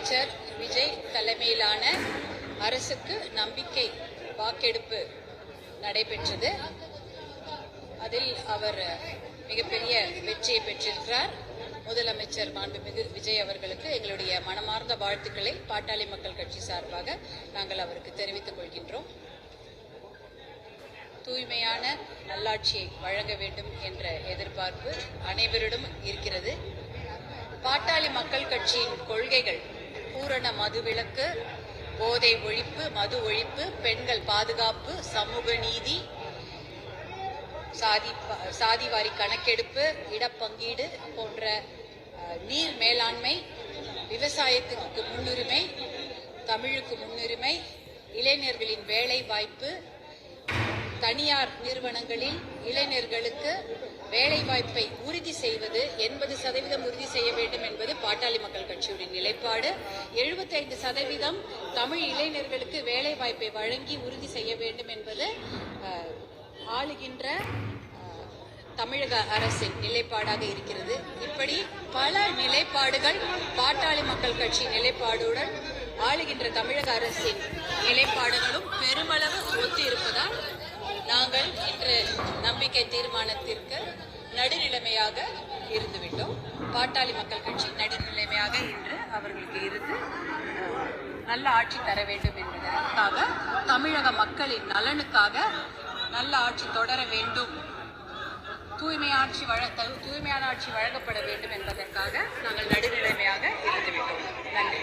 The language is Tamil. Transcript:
முதலமைச்சர் விஜய் தலைமையிலான அரசுக்கு நம்பிக்கை வாக்கெடுப்பு நடைபெற்றது. அதில் அவர் மிகப்பெரிய வெற்றியை பெற்றிருக்கிறார். முதலமைச்சர் மாண்புமிகு விஜய் அவர்களுக்கு எங்களுடைய மனமார்ந்த வாழ்த்துக்களை பாட்டாளி மக்கள் கட்சி சார்பாக நாங்கள் அவருக்கு தெரிவித்துக் கொள்கின்றோம். தூய்மையான நல்லாட்சியை வழங்க வேண்டும் என்ற எதிர்பார்ப்பு அனைவரிடம் இருக்கிறது. பாட்டாளி மக்கள் கட்சியின் கொள்கைகள் பூரண மதுவிலக்கு, போதை ஒழிப்பு, மது ஒழிப்பு, பெண்கள் பாதுகாப்பு, சமூக நீதி, சாதிவாரி கணக்கெடுப்பு, இடப்பங்கீடு போன்ற நீர் மேலாண்மை, விவசாயத்துக்கு முன்னுரிமை, தமிழுக்கு முன்னுரிமை, இளைஞர்களின் வேலை வாய்ப்பு, தனியார் நிறுவனங்களில் இளைஞர்களுக்கு வேலை வாய்ப்பை உறுதி செய்வது 80% உறுதி செய்ய வேண்டும் என்பது பாட்டாளி மக்கள் கட்சியுடைய நிலைப்பாடு. 75% தமிழ் இளைஞர்களுக்கு வேலை வாய்ப்பை வழங்கி உறுதி செய்ய வேண்டும் என்பது ஆளுகின்ற தமிழக அரசின் நிலைப்பாடாக இருக்கிறது. இப்படி பல நிலைப்பாடுகள் பாட்டாளி மக்கள் கட்சி நிலைப்பாடுடன் ஆளுகின்ற தமிழக அரசின் நிலைப்பாடுகளும் பெருமளவு ஒத்து இருப்பதால் நாங்கள் இன்று நம்பிக்கை தீர்மானத்திற்கு நடுநிலைமையாக இருந்துவிட்டோம். பாட்டாளி மக்கள் கட்சி நடுநிலைமையாக இன்று அவர்களுக்கு இருந்து நல்ல ஆட்சி தர வேண்டும் என்பதற்காக, தமிழக மக்களின் நலனுக்காக நல்ல ஆட்சி தொடர வேண்டும், தூய்மையான ஆட்சி வழங்கப்பட வேண்டும் என்பதற்காக நாங்கள் நடுநிலைமையாக இருந்துவிட்டோம். நன்றி.